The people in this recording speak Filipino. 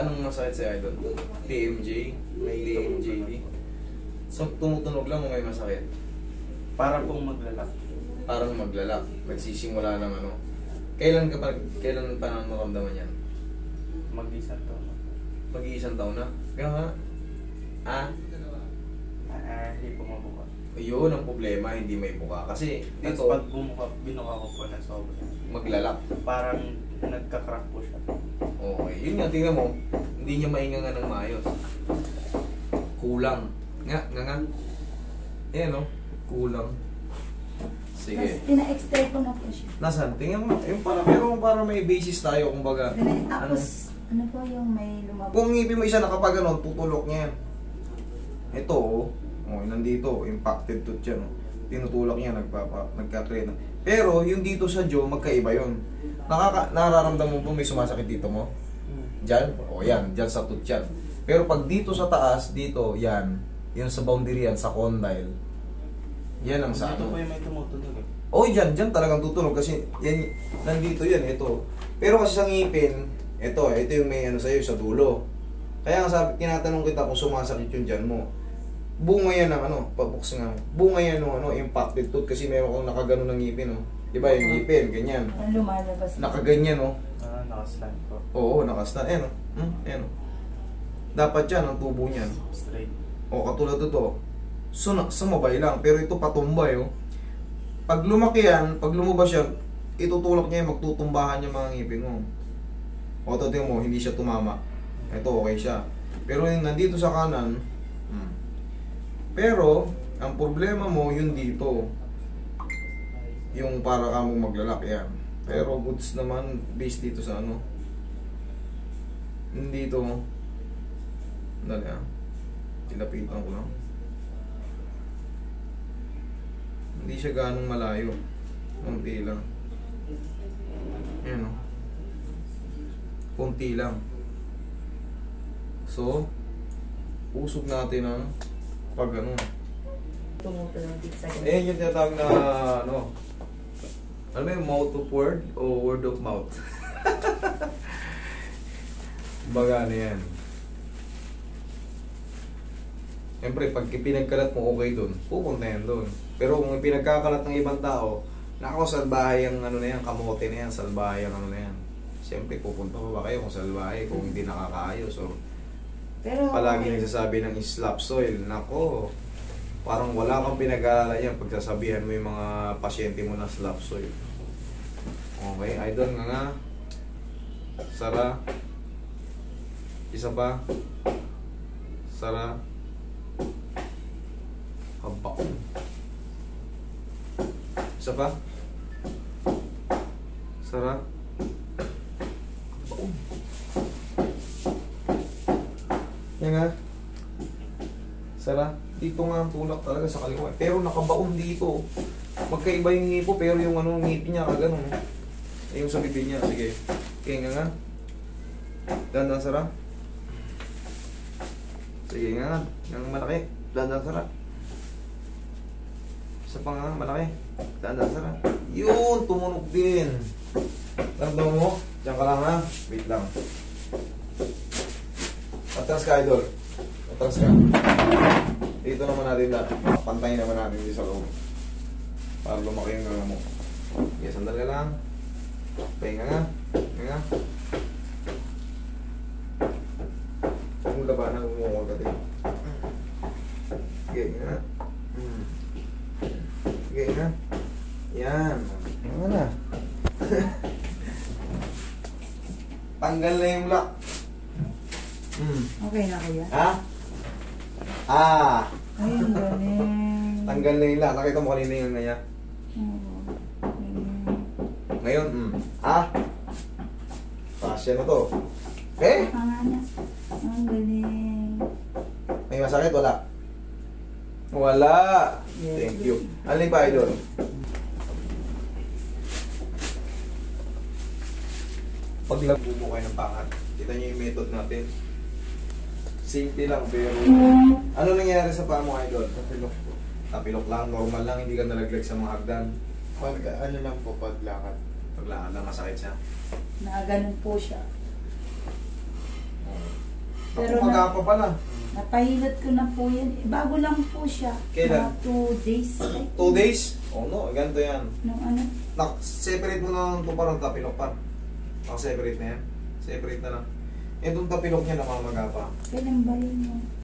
Anong masakit sa idol? TMJ? May TMJD? So, tumutunog lang o may masakit? Para pong maglalak. Parang maglalak. Nagsisimula ng ano. Kailan pa naramdaman yan? Mag-isang taon. Mag-iisang taon na? Kaya nga. Hindi po mabuka. Yun ang problema, hindi may buka. Kasi Tapos dito, pag binuka ko po na sobra. maglalak. Parang nagka-crack po siya. Okay. Yun nga, tingnan mo. Hindi niya mainga ng maayos. Kulang. Nga. Ayan o. Kulang. Sige. Tapos ina-extray ko na po siya. Nasaan? Tingnan mo. Yung para may basis tayo, kumbaga. Tapos, ano po yung may lumabas? Kung ngipin mo isa nakapag ano, tutulok niya yan. Ito nandito, impacted tooth yan. Tinutulak niya, nagka-create. Pero yung dito sa jaw, magkaiba yun. Nararamdaman mo po may sumasakit dito mo? Diyan? Yan, diyan sa tooth yan. Pero pag dito sa taas, dito, yan. Yung sa boundary yan, sa condyle. Yan ang sa Ito ano. po yung may tumutunog eh. Diyan talagang tutunog kasi yan, nandito yan, ito. Pero kasi sa ngipin, ito yung may ano sa'yo, sa dulo. Kaya nga tinatanong kita kung sumasakit yung dyan mo. Bunga yan ng ano, pabuks nga. Bunga yan ng ano, impacted tooth kasi meron kang nakagano ng ngipin, oh. Diba yung ngipin, ganyan. Ang lumalabas. Nakaganyan, oh. Nakaslant po. Oo, nakastan. Ayan, oh. Ayan, oh. Dapat yan, ang tubo niyan. Straight. Katulad ito. Sumabay lang, pero ito patumbay, oh. Pag lumaki yan, pag lumabas yan, itutulak niya yung magtutumbahan yung mga ngipin mo. Ito tingnan mo, hindi siya tumama. Ito, okay siya. Pero yung nandito sa kanan, pero, ang problema mo, yun dito. Yung para ka mong maglalak, yan. Pero goods naman, based dito sa ano. Yung dito, dali tinapitan ko lang. Hindi siya ganong malayo. Kunti lang. Ayan o. Kunti lang. So, usog natin ang pag ano. Tumutunog dito sa ganun. Yung tinatawag na ano. Ano ba yung mouth of word o word of mouth? Baga na yan. Siyempre, pag pinagkalat mo okay dun, pupunta yan dun. Pero kung pinagkakalat ng ibang tao, nako, salbahay ang ano na yan, kamote na yan, salbahay ang ano na yan. Siyempre, pupunta pa ba kayo kung salbahay, kung hindi nakakaayos. So, Pero, palagi nagsasabi ng slap soil, nako, parang wala kang pinag-aalala yan pagsasabihan mo yung mga pasyente mo na slap soil. Okay, idol nga. Sara. Isa pa. Sara. Kabaon. Isa pa. Sara. Kabaon. Yan nga. Sara. Dito nga ang tulak talaga sa kaliwa. Pero nakabaon dito. Magkaiba yung ngipo pero yung ano, ngipin niya kagano'n. Yung sa bibig niya. Sige. Kaya nga. Dandan Sara. Sige nga. Yung malaki. Dandan Sara. Isa pa nga. Malaki. Dandan Sara. Yun. Tumunog din. Nandang mo. Diyan ka lang ha. Wait lang. Atras ka, idol. Atras ka. Dito naman natin lahat. Pantayin naman natin dito sa loob. Para lumaki yung gano'n mo. Okay, sandali lang. Pahinga nga. Pahinga. Kung labanan, umuha ka din. Okay, nga. Okay, nga. Yan. Ano na? Tanggal na yung lock. okay na kuya. Ha? Ayun, galing. Tanggal na yung lock. Nakita mo kanina yung nga niya. Ngayon, pasya na to. Okay? Pangalan. Ang galing. May masakit? Wala? Wala. Thank you. Alin pa, idol? Pag nagbubo kayo ng pangat, kita niyo yung method natin. Simple lang, pero ano nangyari sa paa mo, idol? Tapilok. Tapilok lang, normal lang, hindi ka nalaglag sa mga hagdan. Ano lang po paglakad. Paglakad lang, masakit siya. Nakaganon po siya. Pero Tumaga pa pala. napahilot ko na po yan. Bago lang po siya. Kailan? Mga 2 days. 2 days? Oh no, ganito yan. Nung ano? Separate mo na ng tuparang tapilok pa. Separate na yan. Separate na lang. Itong tapilok niya namamaga pa. Kailan ba yun?